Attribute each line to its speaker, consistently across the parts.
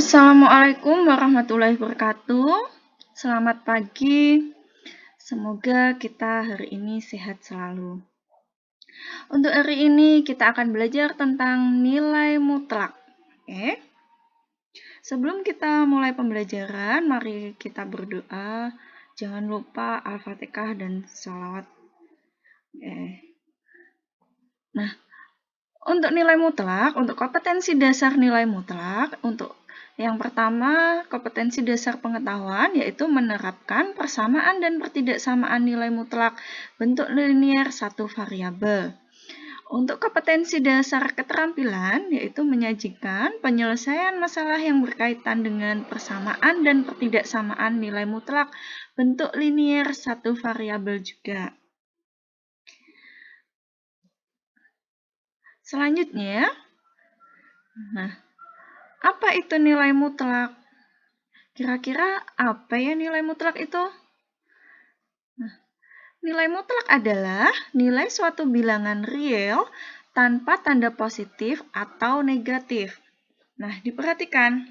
Speaker 1: Assalamualaikum warahmatullahi wabarakatuh. Selamat pagi. Semoga kita hari ini sehat selalu. Untuk hari ini kita akan belajar tentang nilai mutlak. Oke. Sebelum kita mulai pembelajaran, mari kita berdoa. Jangan lupa Al-Fatihah dan sholawat. Oke. Nah, untuk nilai mutlak, untuk kompetensi dasar nilai mutlak, untuk yang pertama, kompetensi dasar pengetahuan, yaitu menerapkan persamaan dan pertidaksamaan nilai mutlak bentuk linier satu variabel. Untuk kompetensi dasar keterampilan, yaitu menyajikan penyelesaian masalah yang berkaitan dengan persamaan dan pertidaksamaan nilai mutlak bentuk linier satu variabel juga. Selanjutnya, apa itu nilai mutlak? Kira-kira apa ya nilai mutlak itu? Nilai mutlak adalah nilai suatu bilangan real tanpa tanda positif atau negatif. Nah, diperhatikan.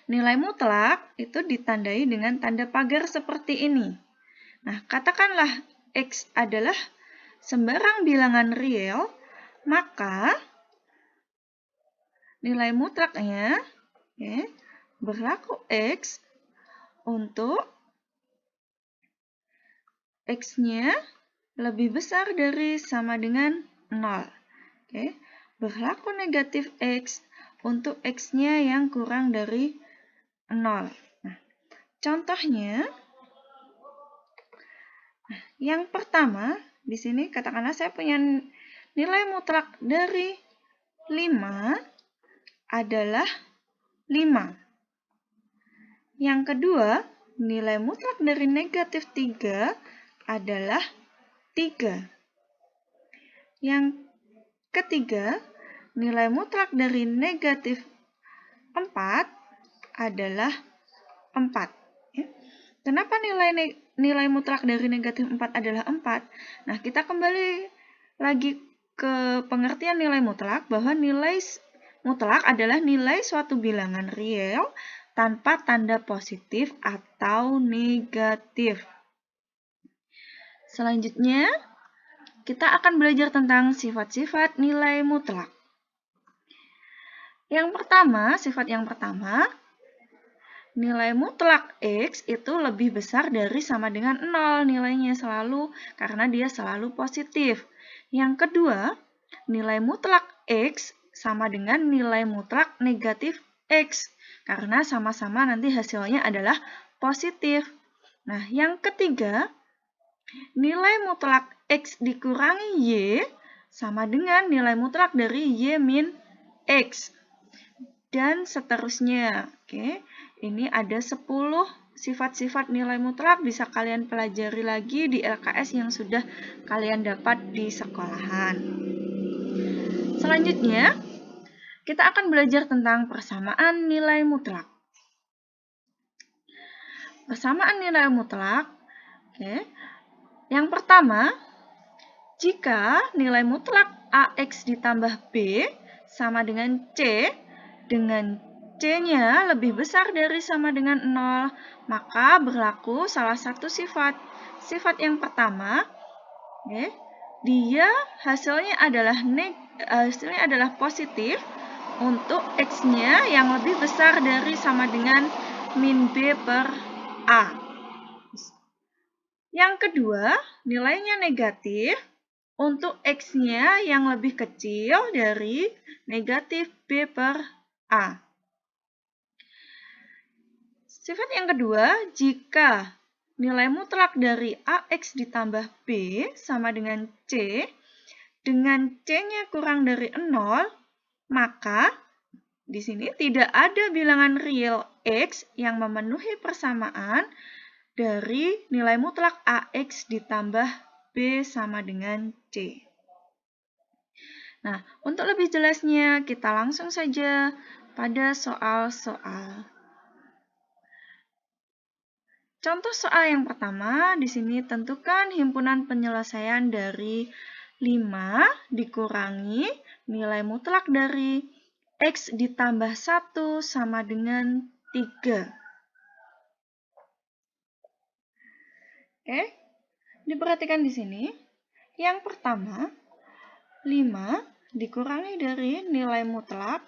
Speaker 1: Nilai mutlak itu ditandai dengan tanda pagar seperti ini. Nah, katakanlah X adalah sembarang bilangan real, maka nilai mutlaknya berlaku X untuk X-nya lebih besar dari sama dengan 0. Berlaku negatif X untuk X-nya yang kurang dari 0. Nah, contohnya, yang pertama, di sini katakanlah saya punya nilai mutlak dari 5 adalah 5. Yang kedua, nilai mutlak dari negatif 3 adalah 3. Yang ketiga, nilai mutlak dari negatif 4 adalah 4. Kenapa nilai mutlak dari negatif 4 adalah 4? Nah, kita kembali lagi ke pengertian nilai mutlak, bahwa nilai mutlak adalah nilai suatu bilangan real tanpa tanda positif atau negatif. Selanjutnya, kita akan belajar tentang sifat-sifat nilai mutlak. Yang pertama, sifat yang pertama, nilai mutlak X itu lebih besar dari sama dengan 0 nilainya selalu, karena dia selalu positif. Yang kedua, nilai mutlak X sama dengan nilai mutlak negatif X, karena sama-sama nanti hasilnya adalah positif. Nah, yang ketiga, nilai mutlak X dikurangi Y sama dengan nilai mutlak dari Y min X. Dan seterusnya. Oke, ini ada 10 sifat-sifat nilai mutlak, bisa kalian pelajari lagi di LKS yang sudah kalian dapat di sekolahan. Selanjutnya, kita akan belajar tentang persamaan nilai mutlak. Persamaan nilai mutlak, yang pertama, jika nilai mutlak AX ditambah B sama dengan C, dengan C-nya lebih besar dari sama dengan 0, maka berlaku salah satu sifat. Sifat yang pertama, dia hasilnya adalah positif untuk X-nya yang lebih besar dari sama dengan min B per A. Yang kedua, nilainya negatif untuk X-nya yang lebih kecil dari negatif B per A. Sifat yang kedua, jika nilai mutlak dari AX ditambah B sama dengan C, dengan C-nya kurang dari 0, maka di sini tidak ada bilangan real X yang memenuhi persamaan dari nilai mutlak AX ditambah B sama dengan C. Nah, untuk lebih jelasnya, kita langsung saja pada soal-soal. Contoh soal yang pertama, di sini tentukan himpunan penyelesaian dari 5 dikurangi nilai mutlak dari X ditambah 1 sama dengan 3. Oke, diperhatikan di sini. Yang pertama, 5 dikurangi dari nilai mutlak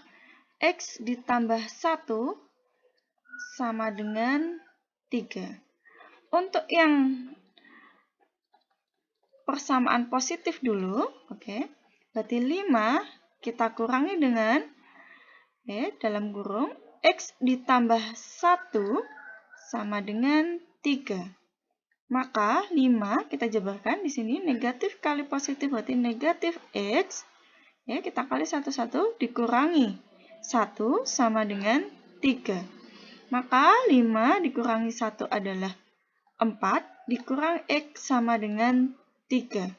Speaker 1: X ditambah 1 sama dengan 3. Untuk yang persamaan positif dulu, oke. Berarti 5 kita kurangi dengan dalam kurung X ditambah 1 sama dengan 3. Maka 5 kita jabarkan di sini negatif kali positif berarti negatif X. Ya, kita kali satu-satu dikurangi 1 sama dengan 3. Maka 5 dikurangi 1 adalah 4, dikurang X sama dengan 3.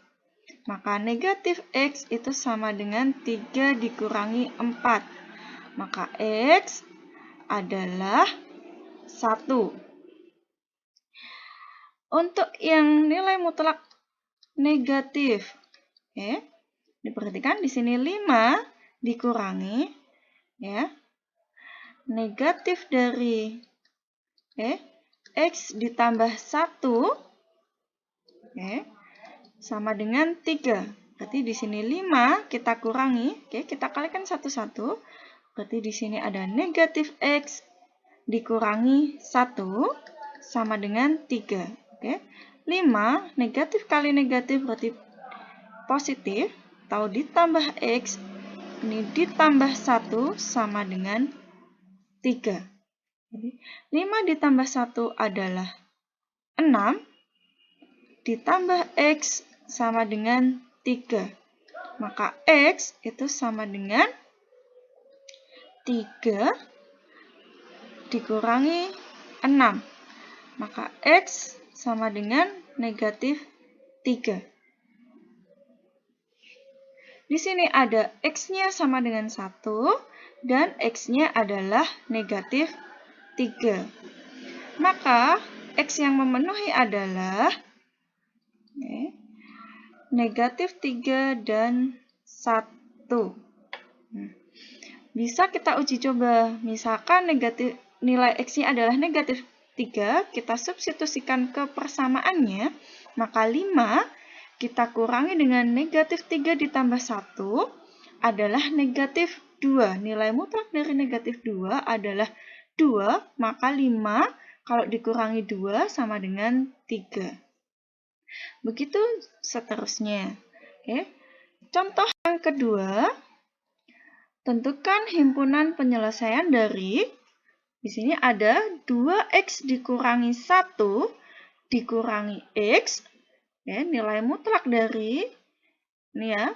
Speaker 1: Maka negatif X itu sama dengan 3 dikurangi 4. Maka X adalah 1. Untuk yang nilai mutlak negatif, diperhatikan di sini 5 dikurangi negatif dari X ditambah 1 sama dengan 3. Berarti di sini 5 kita kurangi, kita kalikan satu-satu. Berarti di sini ada negatif X dikurangi 1 sama dengan 3. 5 negatif kali negatif berarti positif, atau ditambah X, ini ditambah 1 sama dengan 3. Jadi 5 ditambah 1 adalah 6, ditambah X sama dengan 3. Maka X itu sama dengan 3 dikurangi 6. Maka X sama dengan negatif 3. Di sini ada X-nya sama dengan 1 dan X-nya adalah negatif 3. Maka X yang memenuhi adalah negatif 3 dan 1. Bisa kita uji coba. Misalkan nilai X-nya adalah negatif 3, kita substitusikan ke persamaannya, maka 5 kita kurangi dengan negatif 3 ditambah 1 adalah negatif 2. Nilai mutlak dari negatif 2 adalah 2, maka 5 kalau dikurangi 2 sama dengan 3. Begitu seterusnya. Contoh yang kedua, tentukan himpunan penyelesaian dari, di sini ada 2X dikurangi 1 dikurangi X, nilai mutlak dari, ini ya,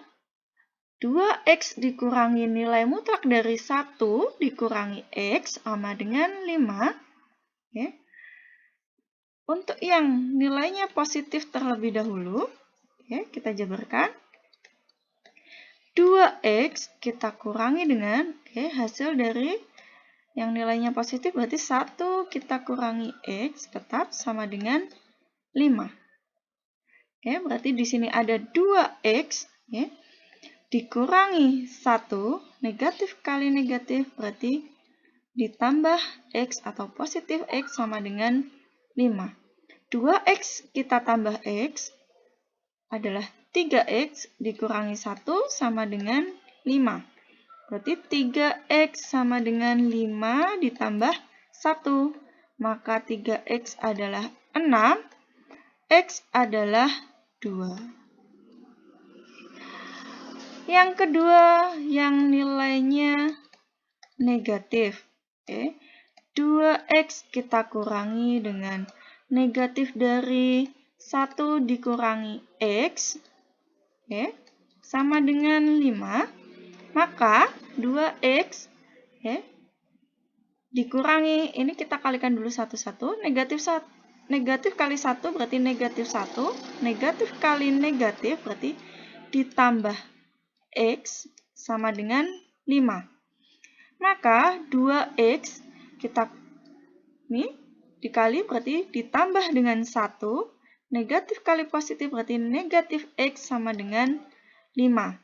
Speaker 1: 2X dikurangi nilai mutlak dari 1 dikurangi X sama dengan 5. Untuk yang nilainya positif terlebih dahulu, kita jabarkan. 2X kita kurangi dengan hasil dari yang nilainya positif berarti 1 kita kurangi X tetap sama dengan 5. Berarti di sini ada 2X dikurangi 1, negatif kali negatif berarti ditambah X atau positif X sama dengan 5. 2X kita tambah X adalah 3X dikurangi 1 sama dengan 5. Berarti 3X sama dengan 5 ditambah 1. Maka 3X adalah 6, X adalah 2. Yang kedua, yang nilainya negatif. 2X kita kurangi dengan negatif dari 1 dikurangi X, sama dengan 5. Maka 2X dikurangi, ini kita kalikan dulu satu-satu, negatif kali 1 berarti negatif 1, negatif kali negatif berarti ditambah X sama dengan 5. Maka 2X kita dikali berarti ditambah dengan 1, negatif kali positif berarti negatif X sama dengan 5.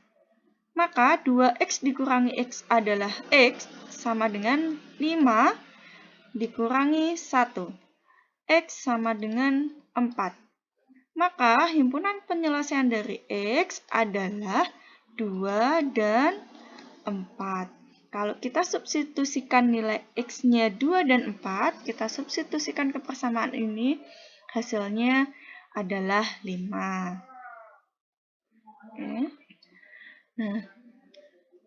Speaker 1: Maka 2x dikurangi x adalah x sama dengan 5 dikurangi 1. X sama dengan 4. Maka himpunan penyelesaian dari x adalah 2 dan 4. Kalau kita substitusikan nilai x-nya 2 dan 4, kita substitusikan ke persamaan ini, hasilnya adalah 5. Oke. Nah,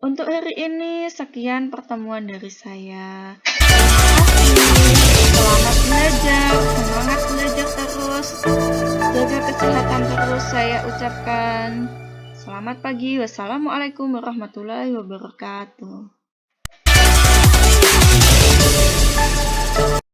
Speaker 1: untuk hari ini sekian pertemuan dari saya. Selamat belajar, semangat belajar terus, jaga kesehatan terus saya ucapkan. Selamat pagi, wassalamualaikum warahmatullahi wabarakatuh.